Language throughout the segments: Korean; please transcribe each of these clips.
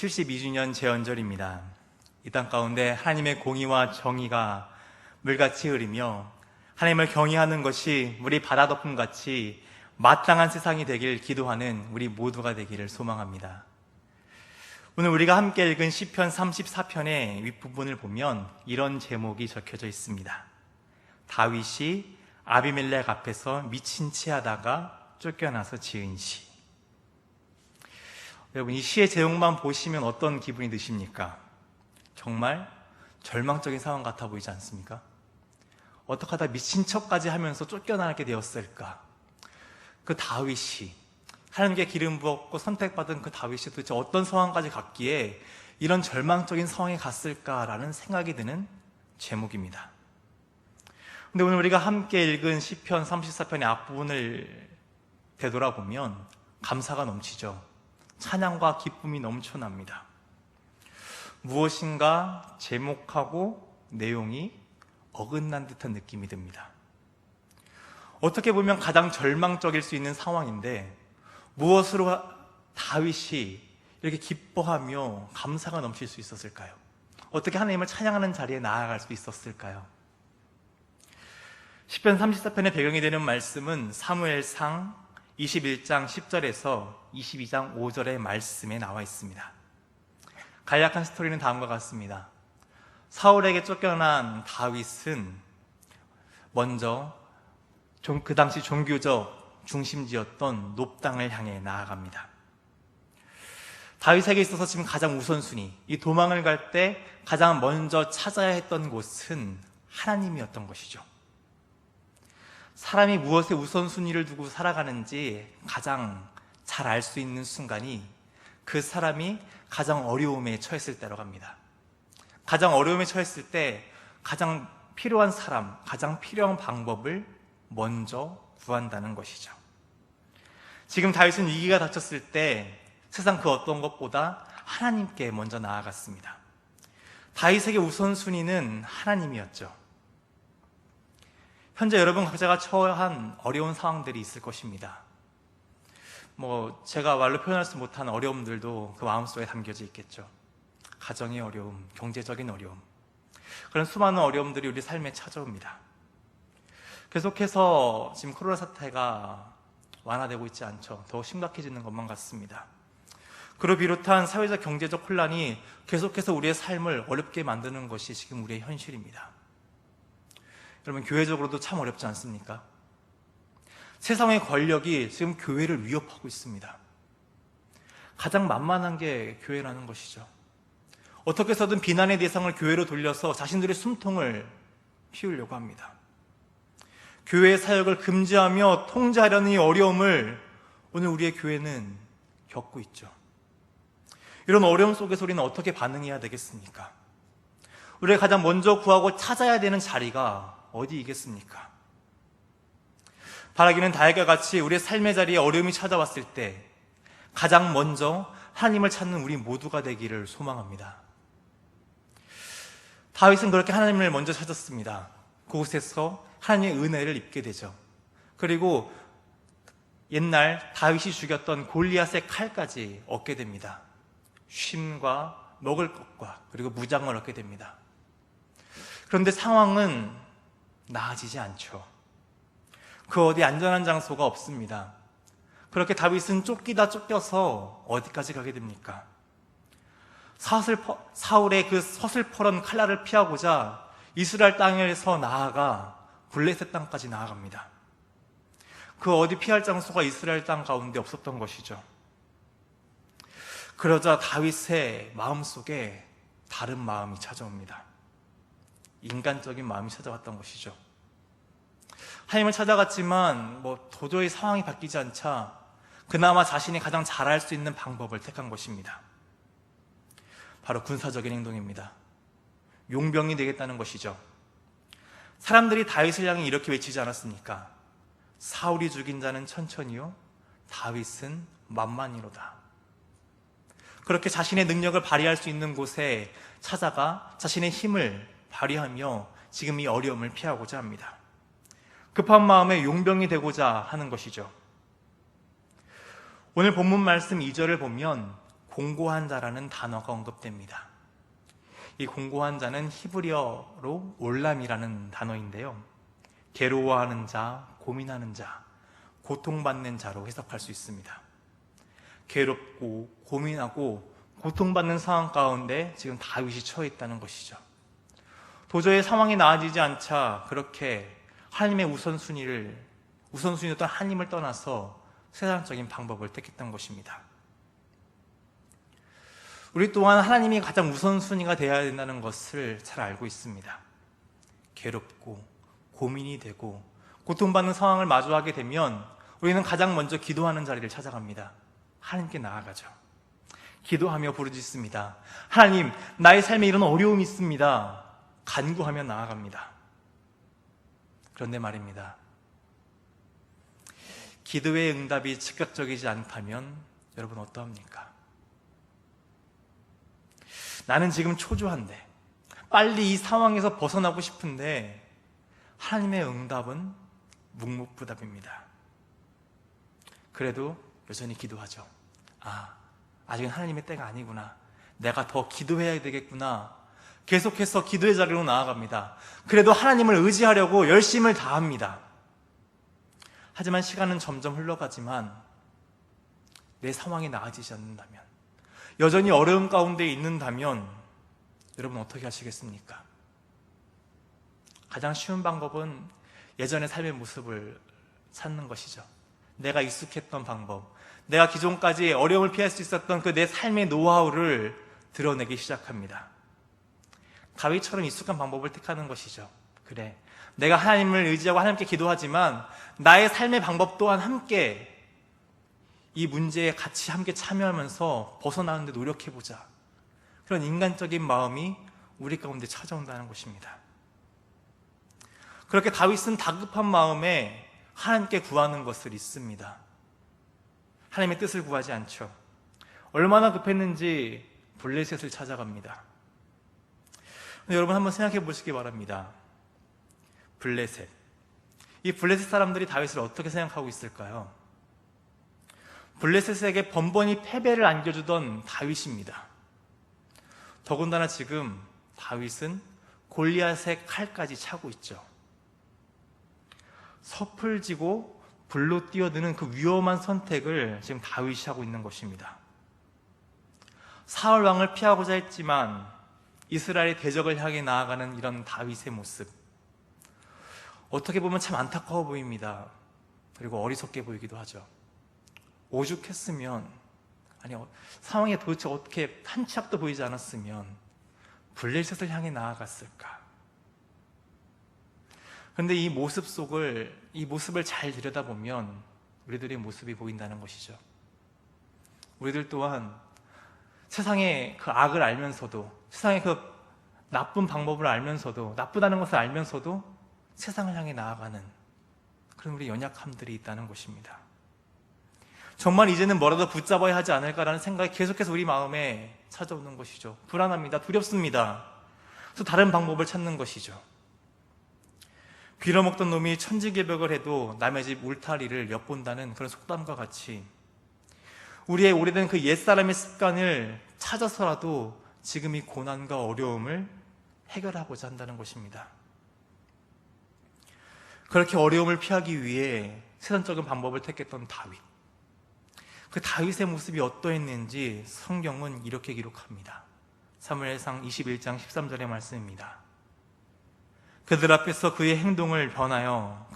72주년 제헌절입니다. 이 땅 가운데 하나님의 공의와 정의가 물같이 흐르며 하나님을 경외하는 것이 물이 바다 덮음같이 마땅한 세상이 되길 기도하는 우리 모두가 되기를 소망합니다. 오늘 우리가 함께 읽은 시편 34편의 윗부분을 보면 이런 제목이 적혀져 있습니다. 다윗이 아비멜렉 앞에서 미친 채 하다가 쫓겨나서 지은 시. 여러분, 이 시의 제목만 보시면 어떤 기분이 드십니까? 정말 절망적인 상황 같아 보이지 않습니까? 어떻게 하다 미친 척까지 하면서 쫓겨나게 되었을까? 그 다윗이, 하나님께 기름 부었고 선택받은 그 다윗이 도대체 어떤 상황까지 갔기에 이런 절망적인 상황에 갔을까라는 생각이 드는 제목입니다. 근데 오늘 우리가 함께 읽은 시편 34편의 앞부분을 되돌아보면 감사가 넘치죠. 찬양과 기쁨이 넘쳐납니다. 무엇인가 제목하고 내용이 어긋난 듯한 느낌이 듭니다. 어떻게 보면 가장 절망적일 수 있는 상황인데 무엇으로 다윗이 이렇게 기뻐하며 감사가 넘칠 수 있었을까요? 어떻게 하나님을 찬양하는 자리에 나아갈 수 있었을까요? 시편 34편의 배경이 되는 말씀은 사무엘상 21장 10절에서 22장 5절의 말씀에 나와 있습니다. 간략한 스토리는 다음과 같습니다. 사울에게 쫓겨난 다윗은 먼저 그 당시 종교적 중심지였던 놋땅을 향해 나아갑니다. 다윗에게 있어서 지금 가장 우선순위, 이 도망을 갈 때 가장 먼저 찾아야 했던 곳은 하나님이었던 것이죠. 사람이 무엇에 우선순위를 두고 살아가는지 가장 잘 알 수 있는 순간이 그 사람이 가장 어려움에 처했을 때라고 합니다. 가장 어려움에 처했을 때 가장 필요한 사람, 가장 필요한 방법을 먼저 구한다는 것이죠. 지금 다윗은 위기가 닥쳤을 때 세상 그 어떤 것보다 하나님께 먼저 나아갔습니다. 다윗에게 우선순위는 하나님이었죠. 현재 여러분 각자가 처한 어려운 상황들이 있을 것입니다. 제가 말로 표현할 수 못한 어려움들도 그 마음속에 담겨져 있겠죠. 가정의 어려움, 경제적인 어려움, 그런 수많은 어려움들이 우리 삶에 찾아옵니다. 계속해서 지금 코로나 사태가 완화되고 있지 않죠. 더 심각해지는 것만 같습니다. 그로 비롯한 사회적 경제적 혼란이 계속해서 우리의 삶을 어렵게 만드는 것이 지금 우리의 현실입니다. 여러분, 교회적으로도 참 어렵지 않습니까? 세상의 권력이 지금 교회를 위협하고 있습니다. 가장 만만한 게 교회라는 것이죠. 어떻게 해서든 비난의 대상을 교회로 돌려서 자신들의 숨통을 피우려고 합니다. 교회의 사역을 금지하며 통제하려는 이 어려움을 오늘 우리의 교회는 겪고 있죠. 이런 어려움 속에서 우리는 어떻게 반응해야 되겠습니까? 우리가 가장 먼저 구하고 찾아야 되는 자리가 어디이겠습니까? 바라기는 다윗과 같이 우리의 삶의 자리에 어려움이 찾아왔을 때 가장 먼저 하나님을 찾는 우리 모두가 되기를 소망합니다. 다윗은 그렇게 하나님을 먼저 찾았습니다. 그곳에서 하나님의 은혜를 입게 되죠. 그리고 옛날 다윗이 죽였던 골리앗의 칼까지 얻게 됩니다. 쉼과 먹을 것과 그리고 무장을 얻게 됩니다. 그런데 상황은 나아지지 않죠. 그 어디 안전한 장소가 없습니다. 그렇게 다윗은 쫓기다 쫓겨서 어디까지 가게 됩니까? 사울의 그 서슬퍼런 칼날을 피하고자 이스라엘 땅에서 나아가 블레셋 땅까지 나아갑니다. 그 어디 피할 장소가 이스라엘 땅 가운데 없었던 것이죠. 그러자 다윗의 마음속에 다른 마음이 찾아옵니다. 인간적인 마음이 찾아왔던 것이죠. 하나님을 찾아갔지만 도저히 상황이 바뀌지 않자 그나마 자신이 가장 잘할 수 있는 방법을 택한 것입니다. 바로 군사적인 행동입니다. 용병이 되겠다는 것이죠. 사람들이 다윗을 향해 이렇게 외치지 않았습니까? 사울이 죽인 자는 천천히요, 다윗은 만만히로다. 그렇게 자신의 능력을 발휘할 수 있는 곳에 찾아가 자신의 힘을 발휘하며 지금 이 어려움을 피하고자 합니다. 급한 마음에 용병이 되고자 하는 것이죠. 오늘 본문 말씀 2절을 보면 공고한 자라는 단어가 언급됩니다. 이 공고한 자는 히브리어로 올람이라는 단어인데요. 괴로워하는 자, 고민하는 자, 고통받는 자로 해석할 수 있습니다. 괴롭고 고민하고 고통받는 상황 가운데 지금 다윗이 처해 있다는 것이죠. 도저히 상황이 나아지지 않자 그렇게 하나님의 우선순위였던 하나님을 떠나서 세상적인 방법을 택했던 것입니다. 우리 또한 하나님이 가장 우선순위가 되어야 된다는 것을 잘 알고 있습니다. 괴롭고 고민이 되고 고통받는 상황을 마주하게 되면 우리는 가장 먼저 기도하는 자리를 찾아갑니다. 하나님께 나아가죠. 기도하며 부르짖습니다. 하나님, 나의 삶에 이런 어려움이 있습니다. 간구하며 나아갑니다. 그런데 말입니다. 기도의 응답이 즉각적이지 않다면 여러분 어떠합니까? 나는 지금 초조한데, 빨리 이 상황에서 벗어나고 싶은데 하나님의 응답은 묵묵부답입니다. 그래도 여전히 기도하죠. 아직은 하나님의 때가 아니구나. 내가 더 기도해야 되겠구나. 계속해서 기도의 자리로 나아갑니다. 그래도 하나님을 의지하려고 열심을 다합니다. 하지만 시간은 점점 흘러가지만 내 상황이 나아지지 않는다면, 여전히 어려움 가운데 있는다면 여러분 어떻게 하시겠습니까? 가장 쉬운 방법은 예전의 삶의 모습을 찾는 것이죠. 내가 익숙했던 방법, 내가 기존까지 어려움을 피할 수 있었던 그 내 삶의 노하우를 드러내기 시작합니다. 다윗처럼 익숙한 방법을 택하는 것이죠. 그래, 내가 하나님을 의지하고 하나님께 기도하지만 나의 삶의 방법 또한 함께 이 문제에 같이 함께 참여하면서 벗어나는 데 노력해보자. 그런 인간적인 마음이 우리 가운데 찾아온다는 것입니다. 그렇게 다윗은 다급한 마음에 하나님께 구하는 것을 잊습니다. 하나님의 뜻을 구하지 않죠. 얼마나 급했는지 블레셋을 찾아갑니다. 여러분 한번 생각해 보시기 바랍니다. 블레셋. 이 블레셋 사람들이 다윗을 어떻게 생각하고 있을까요? 블레셋에게 번번이 패배를 안겨주던 다윗입니다. 더군다나 지금 다윗은 골리앗의 칼까지 차고 있죠. 섣불지고 불로 뛰어드는 그 위험한 선택을 지금 다윗이 하고 있는 것입니다. 사울 왕을 피하고자 했지만 이스라엘의 대적을 향해 나아가는 이런 다윗의 모습, 어떻게 보면 참 안타까워 보입니다. 그리고 어리석게 보이기도 하죠. 오죽했으면, 상황이 도대체 어떻게 한 치 앞도 보이지 않았으면 블레셋을 향해 나아갔을까? 그런데 이 모습을 잘 들여다보면 우리들의 모습이 보인다는 것이죠. 우리들 또한 세상의 그 악을 알면서도, 세상의 그 나쁜 방법을 알면서도, 나쁘다는 것을 알면서도 세상을 향해 나아가는 그런 우리 연약함들이 있다는 것입니다. 정말 이제는 뭐라도 붙잡아야 하지 않을까라는 생각이 계속해서 우리 마음에 찾아오는 것이죠. 불안합니다. 두렵습니다. 그래서 다른 방법을 찾는 것이죠. 빌어먹던 놈이 천지개벽을 해도 남의 집 울타리를 엿본다는 그런 속담과 같이 우리의 오래된 그 옛사람의 습관을 찾아서라도 지금 이 고난과 어려움을 해결하고자 한다는 것입니다. 그렇게 어려움을 피하기 위해 세상적인 방법을 택했던 다윗. 그 다윗의 모습이 어떠했는지 성경은 이렇게 기록합니다. 사무엘상 21장 13절의 말씀입니다. 그들 앞에서 그의 행동을 변하여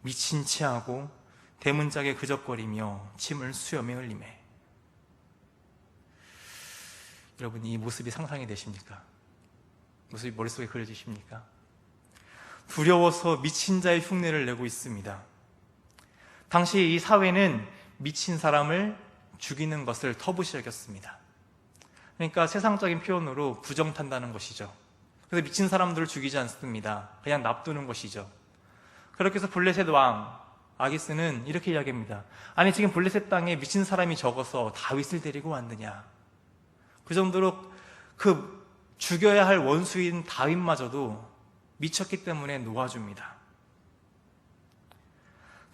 미친 체하고 대문짝에 그적거리며 침을 수염에 흘리매. 여러분, 이 모습이 상상이 되십니까? 모습이 머릿속에 그려지십니까? 두려워서 미친 자의 흉내를 내고 있습니다. 당시 이 사회는 미친 사람을 죽이는 것을 터부시 여겼습니다. 그러니까 세상적인 표현으로 부정탄다는 것이죠. 그래서 미친 사람들을 죽이지 않습니다. 그냥 놔두는 것이죠. 그렇게 해서 블레셋 왕 아기스는 이렇게 이야기합니다. 아니, 지금 블레셋 땅에 미친 사람이 적어서 다윗을 데리고 왔느냐. 그 정도로 그 죽여야 할 원수인 다윗마저도 미쳤기 때문에 놓아줍니다.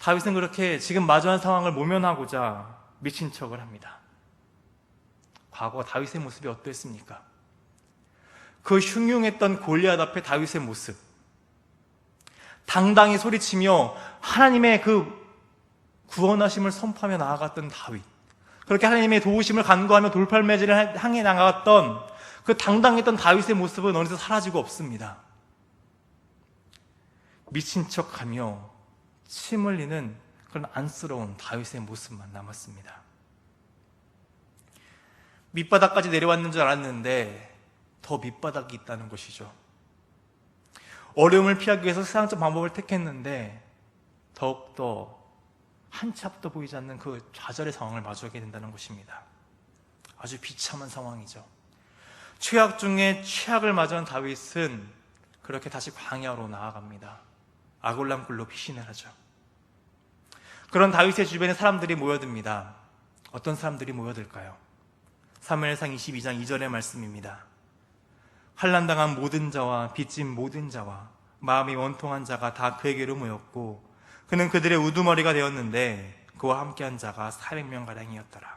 다윗은 그렇게 지금 마주한 상황을 모면하고자 미친 척을 합니다. 과거 다윗의 모습이 어땠습니까? 그 흉흉했던 골리앗 앞에 다윗의 모습, 당당히 소리치며 하나님의 그 구원하심을 선포하며 나아갔던 다윗, 그렇게 하나님의 도우심을 간구하며 돌팔매질을 향해 나아갔던 그 당당했던 다윗의 모습은 어느새 사라지고 없습니다. 미친 척하며 침 흘리는 그런 안쓰러운 다윗의 모습만 남았습니다. 밑바닥까지 내려왔는 줄 알았는데 더 밑바닥이 있다는 것이죠. 어려움을 피하기 위해서 세상적 방법을 택했는데 더욱더 한치 앞도 보이지 않는 그 좌절의 상황을 마주하게 된다는 것입니다. 아주 비참한 상황이죠. 최악 중에 최악을 마주한 다윗은 그렇게 다시 광야로 나아갑니다. 아골람굴로 피신을 하죠. 그런 다윗의 주변에 사람들이 모여듭니다. 어떤 사람들이 모여들까요? 사무엘상 22장 2절의 말씀입니다. 환난당한 모든 자와 빚진 모든 자와 마음이 원통한 자가 다 그에게로 모였고 그는 그들의 우두머리가 되었는데 그와 함께한 자가 400명가량이었더라.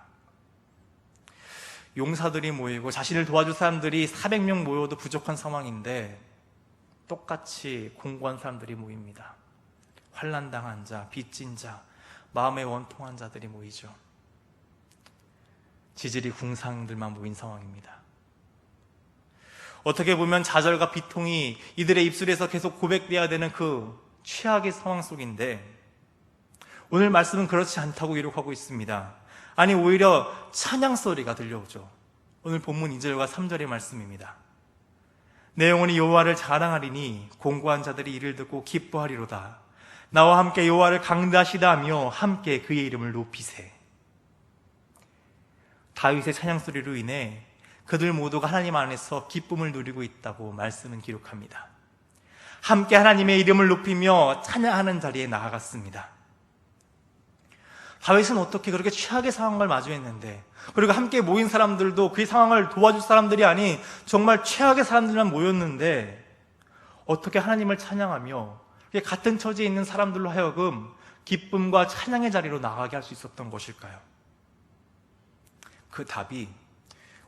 용사들이 모이고 자신을 도와줄 사람들이 400명 모여도 부족한 상황인데 똑같이 공고한 사람들이 모입니다. 환난당한 자, 빚진 자, 마음에 원통한 자들이 모이죠. 지질이 궁상들만 모인 상황입니다. 어떻게 보면 좌절과 비통이 이들의 입술에서 계속 고백되어야 되는 그 최악의 상황 속인데 오늘 말씀은 그렇지 않다고 기록하고 있습니다. 아니 오히려 찬양 소리가 들려오죠. 오늘 본문 2절과 3절의 말씀입니다. 내 영혼이 여호와를 자랑하리니 공고한 자들이 이를 듣고 기뻐하리로다. 나와 함께 여호와를 강대하시다 하며 함께 그의 이름을 높이세. 다윗의 찬양 소리로 인해 그들 모두가 하나님 안에서 기쁨을 누리고 있다고 말씀은 기록합니다. 함께 하나님의 이름을 높이며 찬양하는 자리에 나아갔습니다. 다윗은 어떻게 그렇게 최악의 상황을 마주했는데, 그리고 함께 모인 사람들도 그 상황을 도와줄 사람들이 아닌 정말 최악의 사람들만 모였는데 어떻게 하나님을 찬양하며 같은 처지에 있는 사람들로 하여금 기쁨과 찬양의 자리로 나가게 할 수 있었던 것일까요? 그 답이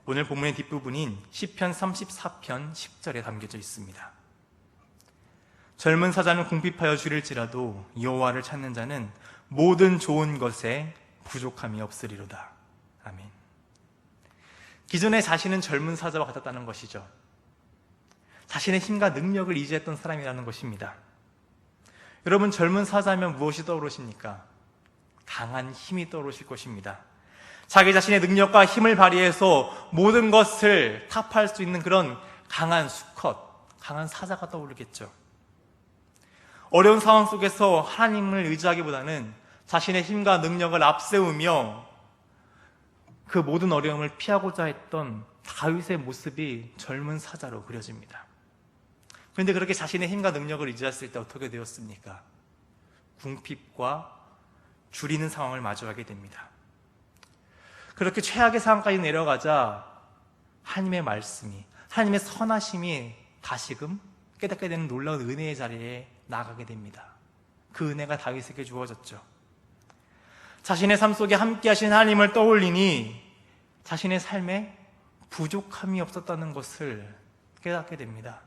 오늘 본문의 뒷부분인 시편 34편 10절에 담겨져 있습니다. 젊은 사자는 궁핍하여 줄일지라도 여호와를 찾는 자는 모든 좋은 것에 부족함이 없으리로다. 아멘. 기존에 자신은 젊은 사자와 같았다는 것이죠. 자신의 힘과 능력을 의지했던 사람이라는 것입니다. 여러분, 젊은 사자면 무엇이 떠오르십니까? 강한 힘이 떠오르실 것입니다. 자기 자신의 능력과 힘을 발휘해서 모든 것을 타파할 수 있는 그런 강한 수컷, 강한 사자가 떠오르겠죠. 어려운 상황 속에서 하나님을 의지하기보다는 자신의 힘과 능력을 앞세우며 그 모든 어려움을 피하고자 했던 다윗의 모습이 젊은 사자로 그려집니다. 그런데 그렇게 자신의 힘과 능력을 의지했을 때 어떻게 되었습니까? 궁핍과 줄이는 상황을 마주하게 됩니다. 그렇게 최악의 상황까지 내려가자 하나님의 말씀이, 하나님의 선하심이 다시금 깨닫게 되는 놀라운 은혜의 자리에 나가게 됩니다. 그 은혜가 다윗에게 주어졌죠. 자신의 삶 속에 함께 하신 하나님을 떠올리니 자신의 삶에 부족함이 없었다는 것을 깨닫게 됩니다.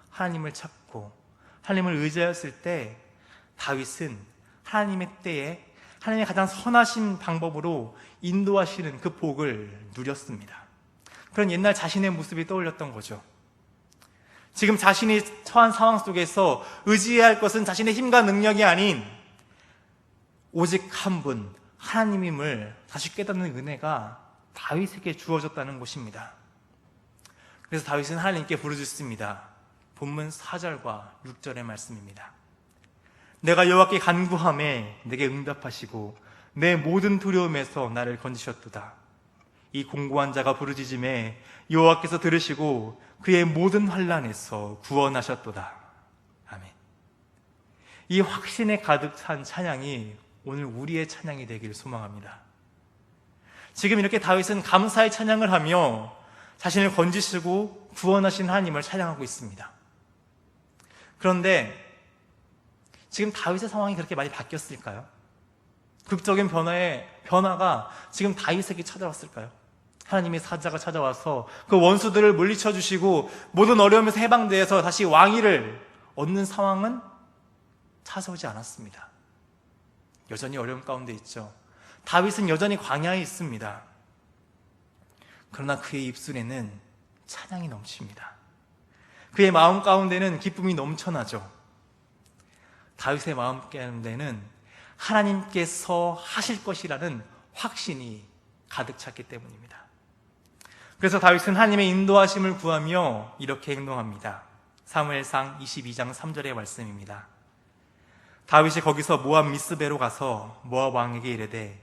하나님을 찾고 하나님을 의지하였을 때 다윗은 하나님의 때에 하나님의 가장 선하신 방법으로 인도하시는 그 복을 누렸습니다. 그런 옛날 자신의 모습이 떠올렸던 거죠. 지금 자신이 처한 상황 속에서 의지해야 할 것은 자신의 힘과 능력이 아닌 오직 한 분, 하나님임을 다시 깨닫는 은혜가 다윗에게 주어졌다는 것입니다. 그래서 다윗은 하나님께 부르짖습니다. 본문 4절과 6절의 말씀입니다. 내가 여호와께 간구하매 내게 응답하시고 내 모든 두려움에서 나를 건지셨도다. 이 공고한 자가 부르짖음에 여호와께서 들으시고 그의 모든 환난에서 구원하셨도다. 아멘. 이 확신에 가득 찬 찬양이 오늘 우리의 찬양이 되길 소망합니다. 지금 이렇게 다윗은 감사의 찬양을 하며 자신을 건지시고 구원하신 하나님을 찬양하고 있습니다. 그런데 지금 다윗의 상황이 그렇게 많이 바뀌었을까요? 극적인 변화가 지금 다윗에게 찾아왔을까요? 하나님의 사자가 찾아와서 그 원수들을 물리쳐 주시고 모든 어려움에서 해방되어서 다시 왕위를 얻는 상황은 찾아오지 않았습니다. 여전히 어려움 가운데 있죠. 다윗은 여전히 광야에 있습니다. 그러나 그의 입술에는 찬양이 넘칩니다. 그의 마음 가운데는 기쁨이 넘쳐나죠. 다윗의 마음 가운데는 하나님께서 하실 것이라는 확신이 가득 찼기 때문입니다. 그래서 다윗은 하나님의 인도하심을 구하며 이렇게 행동합니다. 사무엘상 22장 3절의 말씀입니다. 다윗이 거기서 모압 미스베로 가서 모압 왕에게 이르되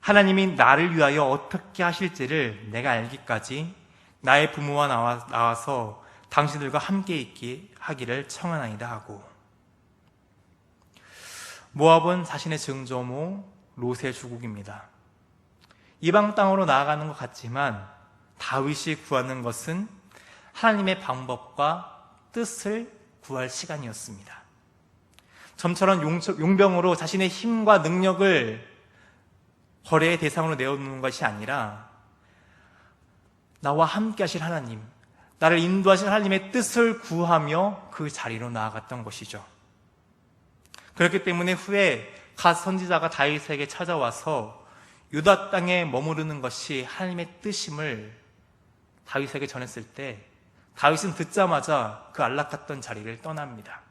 하나님이 나를 위하여 어떻게 하실지를 내가 알기까지 나의 부모와 나와서 당신들과 함께 있게 하기를 청하나이다 하고, 모압은 자신의 증조모 롯의 주국입니다. 이방 땅으로 나아가는 것 같지만 다윗이 구하는 것은 하나님의 방법과 뜻을 구할 시간이었습니다. 점처럼 용병으로 자신의 힘과 능력을 거래의 대상으로 내어놓는 것이 아니라 나와 함께 하실 하나님, 나를 인도하실 하나님의 뜻을 구하며 그 자리로 나아갔던 것이죠. 그렇기 때문에 후에 갓 선지자가 다윗에게 찾아와서 유다 땅에 머무르는 것이 하나님의 뜻임을 다윗에게 전했을 때 다윗은 듣자마자 그 안락했던 자리를 떠납니다.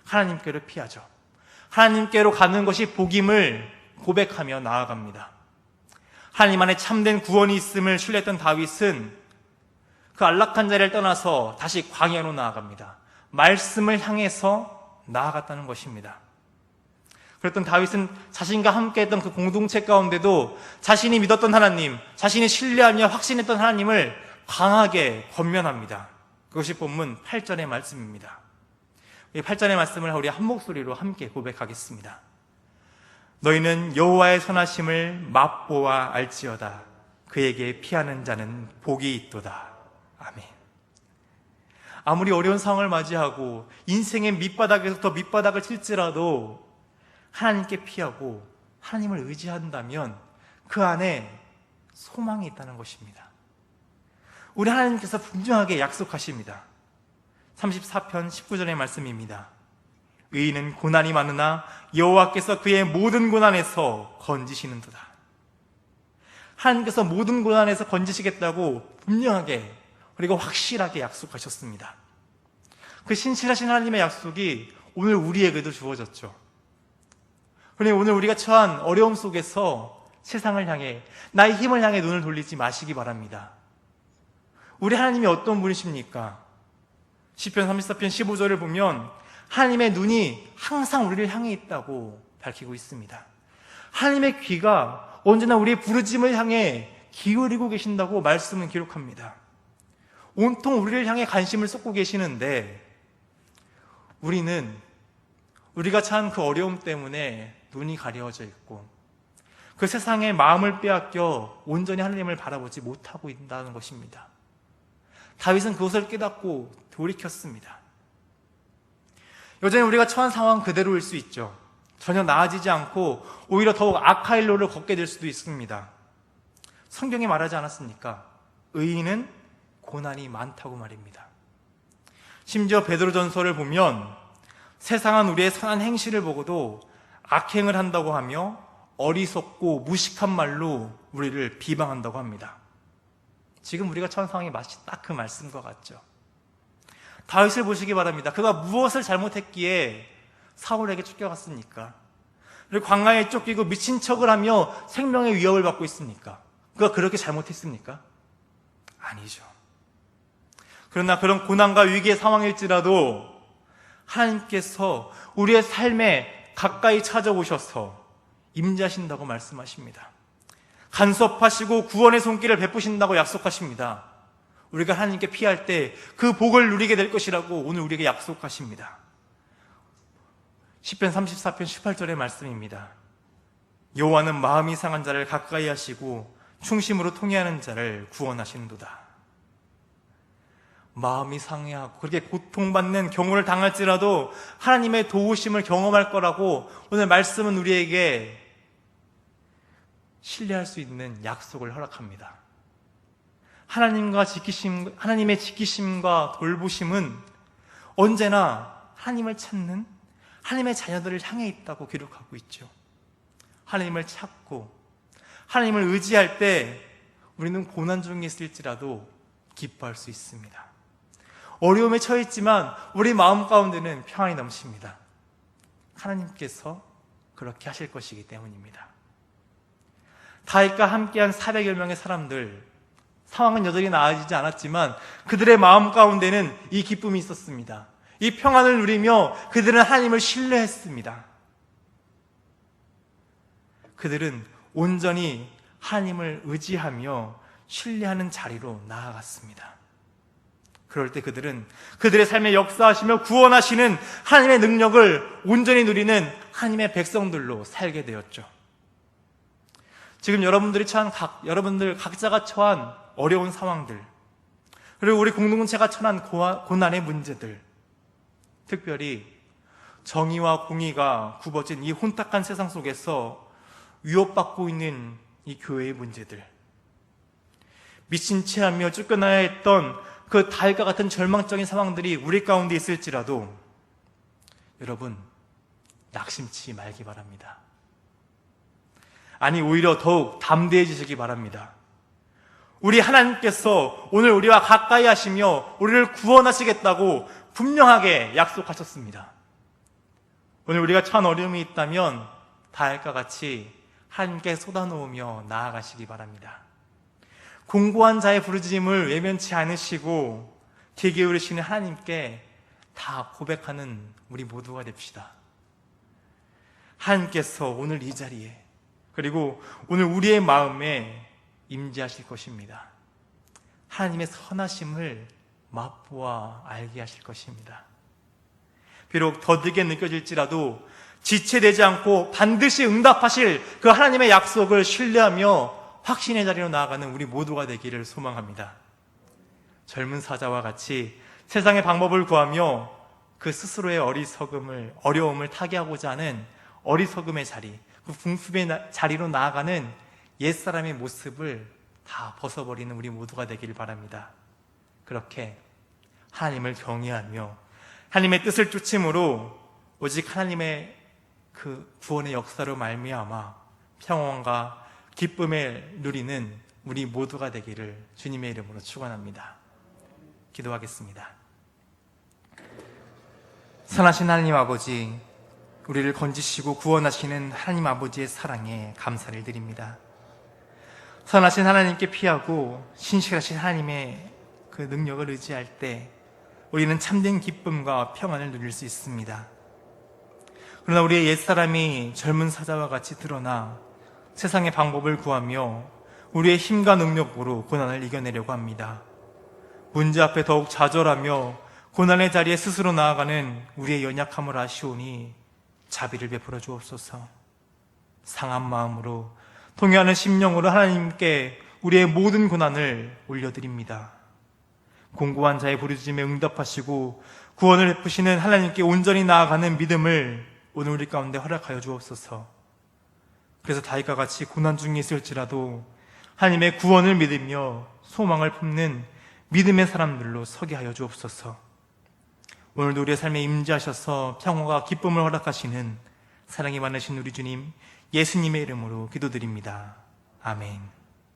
하나님께로 피하죠. 하나님께로 가는 것이 복임을 고백하며 나아갑니다. 하나님 안에 참된 구원이 있음을 신뢰했던 다윗은 그 안락한 자리를 떠나서 다시 광야로 나아갑니다. 말씀을 향해서 나아갔다는 것입니다. 그랬던 다윗은 자신과 함께했던 그 공동체 가운데도 자신이 믿었던 하나님, 자신이 신뢰하며 확신했던 하나님을 강하게 권면합니다. 그것이 본문 8절의 말씀입니다. 이 8절의 말씀을 우리 한 목소리로 함께 고백하겠습니다. 너희는 여호와의 선하심을 맛보아 알지어다. 그에게 피하는 자는 복이 있도다. 아멘. 아무리 어려운 상황을 맞이하고 인생의 밑바닥에서 더 밑바닥을 칠지라도 하나님께 피하고 하나님을 의지한다면 그 안에 소망이 있다는 것입니다. 우리 하나님께서 분명하게 약속하십니다. 34편 19절의 말씀입니다. 의인은 고난이 많으나 여호와께서 그의 모든 고난에서 건지시는도다. 하나님께서 모든 고난에서 건지시겠다고 분명하게 그리고 확실하게 약속하셨습니다. 그 신실하신 하나님의 약속이 오늘 우리에게도 주어졌죠. 그러니 오늘 우리가 처한 어려움 속에서 세상을 향해, 나의 힘을 향해 눈을 돌리지 마시기 바랍니다. 우리 하나님이 어떤 분이십니까? 시편 34편 15절을 보면 하나님의 눈이 항상 우리를 향해 있다고 밝히고 있습니다. 하나님의 귀가 언제나 우리의 부르짖음을 향해 기울이고 계신다고 말씀은 기록합니다. 온통 우리를 향해 관심을 쏟고 계시는데 우리는 우리가 처한 그 어려움 때문에 눈이 가려져 있고 그 세상에 마음을 빼앗겨 온전히 하나님을 바라보지 못하고 있다는 것입니다. 다윗은 그것을 깨닫고 돌이켰습니다. 여전히 우리가 처한 상황 그대로일 수 있죠. 전혀 나아지지 않고 오히려 더욱 악한 일로를 걷게 될 수도 있습니다. 성경이 말하지 않았습니까? 의인은 고난이 많다고 말입니다. 심지어 베드로전서를 보면 세상은 우리의 선한 행실을 보고도 악행을 한다고 하며 어리석고 무식한 말로 우리를 비방한다고 합니다. 지금 우리가 처한 상황이 마치 딱 그 말씀과 같죠. 다윗을 보시기 바랍니다. 그가 무엇을 잘못했기에 사울에게 쫓겨갔습니까? 그리고 광야에 쫓기고 미친 척을 하며 생명의 위협을 받고 있습니까? 그가 그렇게 잘못했습니까? 아니죠. 그러나 그런 고난과 위기의 상황일지라도 하나님께서 우리의 삶에 가까이 찾아오셔서 임재하신다고 말씀하십니다. 간섭하시고 구원의 손길을 베푸신다고 약속하십니다. 우리가 하나님께 피할 때 그 복을 누리게 될 것이라고 오늘 우리에게 약속하십니다. 시편 34편 18절의 말씀입니다. 여호와는 마음이 상한 자를 가까이 하시고 충심으로 통회하는 자를 구원하시는도다. 마음이 상해하고 그렇게 고통받는 경우를 당할지라도 하나님의 도우심을 경험할 거라고 오늘 말씀은 우리에게 신뢰할 수 있는 약속을 허락합니다. 하나님의 지키심과 돌보심은 언제나 하나님을 찾는 하나님의 자녀들을 향해 있다고 기록하고 있죠. 하나님을 찾고 하나님을 의지할 때 우리는 고난 중에 있을지라도 기뻐할 수 있습니다. 어려움에 처했지만 우리 마음 가운데는 평안이 넘칩니다. 하나님께서 그렇게 하실 것이기 때문입니다. 다윗과 함께한 400여 명의 사람들, 상황은 여전히 나아지지 않았지만 그들의 마음 가운데는 이 기쁨이 있었습니다. 이 평안을 누리며 그들은 하나님을 신뢰했습니다. 그들은 온전히 하나님을 의지하며 신뢰하는 자리로 나아갔습니다. 그럴 때 그들은 그들의 삶에 역사하시며 구원하시는 하나님의 능력을 온전히 누리는 하나님의 백성들로 살게 되었죠. 지금 여러분들 각자가 처한 어려운 상황들, 그리고 우리 공동체가 처한 고난의 문제들, 특별히 정의와 공의가 굽어진 이 혼탁한 세상 속에서 위협받고 있는 이 교회의 문제들, 미친 채 하며 쫓겨나야 했던 그 다윗과 같은 절망적인 상황들이 우리 가운데 있을지라도 여러분, 낙심치 말기 바랍니다. 아니, 오히려 더욱 담대해지시기 바랍니다. 우리 하나님께서 오늘 우리와 가까이 하시며 우리를 구원하시겠다고 분명하게 약속하셨습니다. 오늘 우리가 처한 어려움이 있다면 다윗과 같이 하나님께 쏟아놓으며 나아가시기 바랍니다. 공고한 자의 부르짖음을 외면치 않으시고 귀 기울이시는 하나님께 다 고백하는 우리 모두가 됩시다. 하나님께서 오늘 이 자리에, 그리고 오늘 우리의 마음에 임재하실 것입니다. 하나님의 선하심을 맛보아 알게 하실 것입니다. 비록 더디게 느껴질지라도 지체되지 않고 반드시 응답하실 그 하나님의 약속을 신뢰하며 확신의 자리로 나아가는 우리 모두가 되기를 소망합니다. 젊은 사자와 같이 세상의 방법을 구하며 그 스스로의 어려움을 타개하고자 하는 어리석음의 자리, 그 궁핍의 자리로 나아가는 옛사람의 모습을 다 벗어버리는 우리 모두가 되기를 바랍니다. 그렇게 하나님을 경외하며 하나님의 뜻을 쫓음으로 오직 하나님의 그 구원의 역사로 말미암아 평안과 기쁨을 누리는 우리 모두가 되기를 주님의 이름으로 축원합니다. 기도하겠습니다. 선하신 하나님 아버지, 우리를 건지시고 구원하시는 하나님 아버지의 사랑에 감사를 드립니다. 선하신 하나님께 피하고 신실하신 하나님의 그 능력을 의지할 때 우리는 참된 기쁨과 평안을 누릴 수 있습니다. 그러나 우리의 옛사람이 젊은 사자와 같이 드러나 세상의 방법을 구하며 우리의 힘과 능력으로 고난을 이겨내려고 합니다. 문제 앞에 더욱 좌절하며 고난의 자리에 스스로 나아가는 우리의 연약함을 아시오니 자비를 베풀어 주옵소서. 상한 마음으로 통회하는 심령으로 하나님께 우리의 모든 고난을 올려드립니다. 공고한 자의 부르짖음에 응답하시고 구원을 베푸시는 하나님께 온전히 나아가는 믿음을 오늘 우리 가운데 허락하여 주옵소서. 그래서 다윗과 같이 고난 중에 있을지라도 하나님의 구원을 믿으며 소망을 품는 믿음의 사람들로 서게 하여 주옵소서. 오늘도 우리의 삶에 임재하셔서 평화와 기쁨을 허락하시는 사랑이 많으신 우리 주님 예수님의 이름으로 기도드립니다. 아멘.